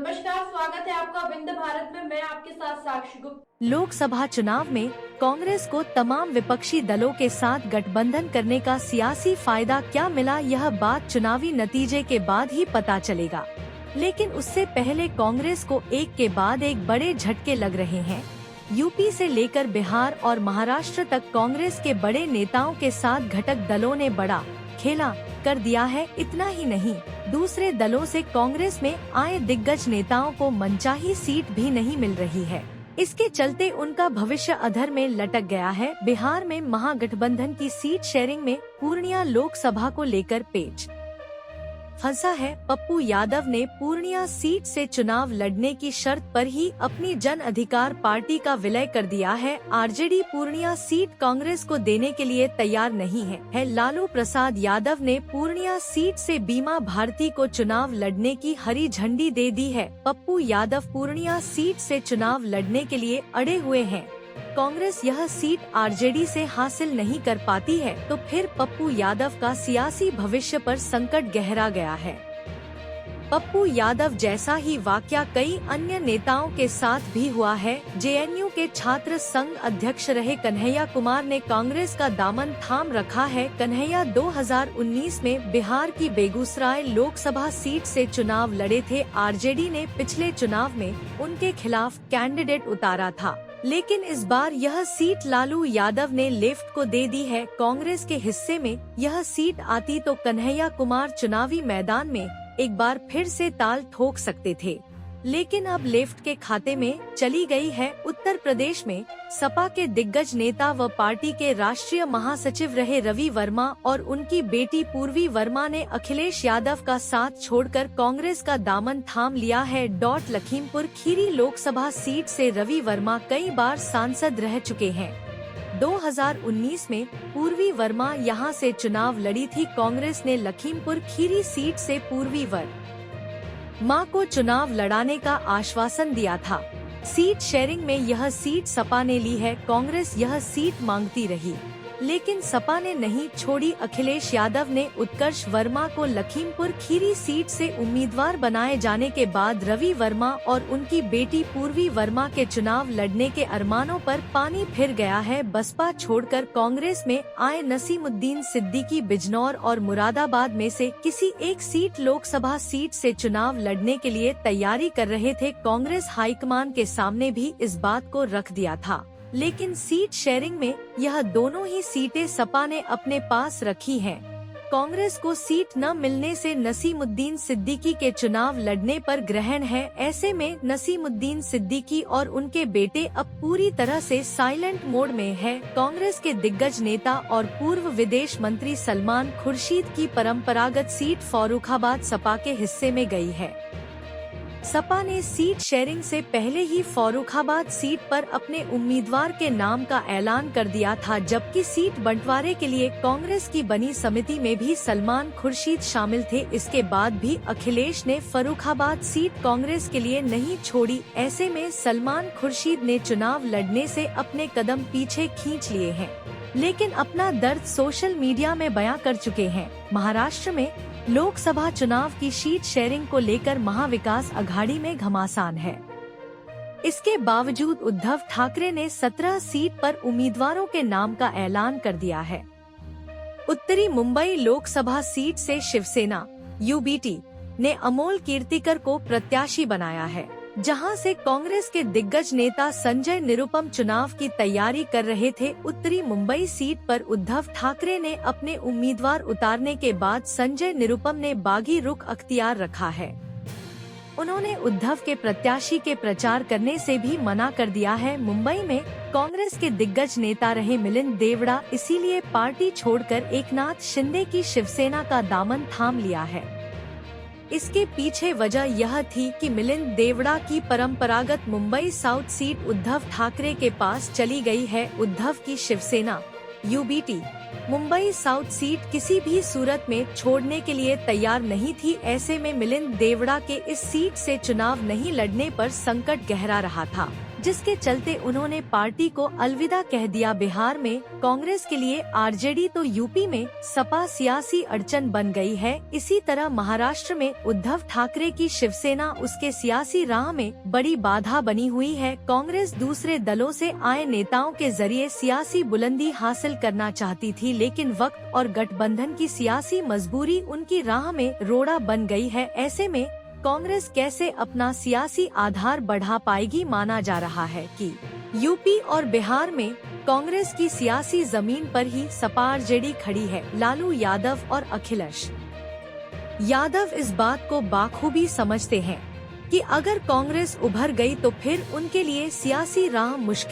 नमस्कार, स्वागत है आपका विंध्य भारत में। मैं आपके साथ साक्षी गुप्ता। लोकसभा चुनाव में कांग्रेस को तमाम विपक्षी दलों के साथ गठबंधन करने का सियासी फायदा क्या मिला, यह बात चुनावी नतीजे के बाद ही पता चलेगा। लेकिन उससे पहले कांग्रेस को एक के बाद एक बड़े झटके लग रहे हैं। यूपी से लेकर बिहार और महाराष्ट्र तक कांग्रेस के बड़े नेताओं के साथ घटक दलों ने बड़ा खेला कर दिया है। इतना ही नहीं, दूसरे दलों से कांग्रेस में आए दिग्गज नेताओं को मनचाही सीट भी नहीं मिल रही है। इसके चलते उनका भविष्य अधर में लटक गया है। बिहार में महागठबंधन की सीट शेयरिंग में पूर्णिया लोकसभा को लेकर पेच फंसा है। पप्पू यादव ने पूर्णिया सीट से चुनाव लड़ने की शर्त पर ही अपनी जन अधिकार पार्टी का विलय कर दिया है। आरजेडी पूर्णिया सीट कांग्रेस को देने के लिए तैयार नहीं है। लालू प्रसाद यादव ने पूर्णिया सीट से बीमा भारती को चुनाव लड़ने की हरी झंडी दे दी है। पप्पू यादव पूर्णिया सीट से चुनाव लड़ने के लिए अड़े हुए हैं। कांग्रेस यह सीट आरजेडी से हासिल नहीं कर पाती है तो फिर पप्पू यादव का सियासी भविष्य पर संकट गहरा गया है। पप्पू यादव जैसा ही वाकया कई अन्य नेताओं के साथ भी हुआ है। जेएनयू के छात्र संघ अध्यक्ष रहे कन्हैया कुमार ने कांग्रेस का दामन थाम रखा है। कन्हैया 2019 में बिहार की बेगूसराय लोकसभा सीट से चुनाव लड़े थे। आरजेडी ने पिछले चुनाव में उनके खिलाफ कैंडिडेट उतारा था, लेकिन इस बार यह सीट लालू यादव ने लेफ्ट को दे दी है। कांग्रेस के हिस्से में यह सीट आती तो कन्हैया कुमार चुनावी मैदान में एक बार फिर से ताल ठोक सकते थे, लेकिन अब लेफ्ट के खाते में चली गई है। उत्तर प्रदेश में सपा के दिग्गज नेता व पार्टी के राष्ट्रीय महासचिव रहे रवि वर्मा और उनकी बेटी पूर्वी वर्मा ने अखिलेश यादव का साथ छोड़कर कांग्रेस का दामन थाम लिया है। लखीमपुर खीरी लोकसभा सीट से रवि वर्मा कई बार सांसद रह चुके हैं। 2019 में पूर्वी वर्मा यहां से चुनाव लड़ी थी। कांग्रेस ने लखीमपुर खीरी सीट से पूर्वी वर्मा को चुनाव लड़ाने का आश्वासन दिया था। सीट शेयरिंग में यह सीट सपा ने ली है। कांग्रेस यह सीट मांगती रही, लेकिन सपा ने नहीं छोड़ी। अखिलेश यादव ने उत्कर्ष वर्मा को लखीमपुर खीरी सीट से उम्मीदवार बनाए जाने के बाद रवि वर्मा और उनकी बेटी पूर्वी वर्मा के चुनाव लड़ने के अरमानों पर पानी फिर गया है। बसपा छोड़कर कांग्रेस में आए नसीमुद्दीन सिद्दीकी बिजनौर और मुरादाबाद में से किसी एक सीट लोकसभा सीट से चुनाव लड़ने के लिए तैयारी कर रहे थे। कांग्रेस हाईकमान के सामने भी इस बात को रख दिया था, लेकिन सीट शेयरिंग में यह दोनों ही सीटें सपा ने अपने पास रखी हैं। कांग्रेस को सीट न मिलने से नसीमुद्दीन सिद्दीकी के चुनाव लड़ने पर ग्रहण है। ऐसे में नसीमुद्दीन सिद्दीकी और उनके बेटे अब पूरी तरह से साइलेंट मोड में है। कांग्रेस के दिग्गज नेता और पूर्व विदेश मंत्री सलमान खुर्शीद की परंपरागत सीट फर्रुखाबाद सपा के हिस्से में गई है। सपा ने सीट शेयरिंग से पहले ही फर्रुखाबाद सीट पर अपने उम्मीदवार के नाम का ऐलान कर दिया था, जबकि सीट बंटवारे के लिए कांग्रेस की बनी समिति में भी सलमान खुर्शीद शामिल थे। इसके बाद भी अखिलेश ने फर्रुखाबाद सीट कांग्रेस के लिए नहीं छोड़ी। ऐसे में सलमान खुर्शीद ने चुनाव लड़ने से अपने कदम पीछे खींच लिए हैं, लेकिन अपना दर्द सोशल मीडिया में बयां कर चुके हैं। महाराष्ट्र में लोकसभा चुनाव की सीट शेयरिंग को लेकर महाविकास अघाड़ी में घमासान है। इसके बावजूद उद्धव ठाकरे ने 17 सीट पर उम्मीदवारों के नाम का ऐलान कर दिया है। उत्तरी मुंबई लोकसभा सीट से शिवसेना यूबीटी ने अमोल कीर्तिकर को प्रत्याशी बनाया है, जहां से कांग्रेस के दिग्गज नेता संजय निरुपम चुनाव की तैयारी कर रहे थे। उत्तरी मुंबई सीट पर उद्धव ठाकरे ने अपने उम्मीदवार उतारने के बाद संजय निरुपम ने बागी रुख अख्तियार रखा है। उन्होंने उद्धव के प्रत्याशी के प्रचार करने से भी मना कर दिया है। मुंबई में कांग्रेस के दिग्गज नेता रहे मिलिंद देवड़ा इसीलिए पार्टी छोड़कर एकनाथ शिंदे की शिवसेना का दामन थाम लिया है। इसके पीछे वजह यह थी कि मिलिंद देवड़ा की परंपरागत मुंबई साउथ सीट उद्धव ठाकरे के पास चली गई है। उद्धव की Shiv Sena UBT Mumbai South seat किसी भी सूरत में छोड़ने के लिए तैयार नहीं थी। ऐसे में मिलिंद देवड़ा के इस सीट से चुनाव नहीं लड़ने पर संकट गहरा रहा था। जिसके चलते उन्होंने पार्टी को अलविदा कह दिया। बिहार में कांग्रेस के लिए आरजेडी तो यूपी में सपा सियासी अड़चन बन गई है। इसी तरह महाराष्ट्र में उद्धव ठाकरे की शिवसेना उसके सियासी राह में बड़ी बाधा बनी हुई है। कांग्रेस दूसरे दलों से आए नेताओं के जरिए सियासी बुलंदी हासिल करना चाहती थी, लेकिन वक्त और गठबंधन की सियासी मजबूरी उनकी राह में रोड़ा बन गई है। ऐसे में कांग्रेस कैसे अपना सियासी आधार बढ़ा पाएगी? माना जा रहा है कि यूपी और बिहार में कांग्रेस की सियासी जमीन पर ही सपा आरजेडी खड़ी है। लालू यादव और अखिलेश यादव इस बात को बाखूबी समझते हैं कि अगर कांग्रेस उभर गई तो फिर उनके लिए सियासी राह मुश्किल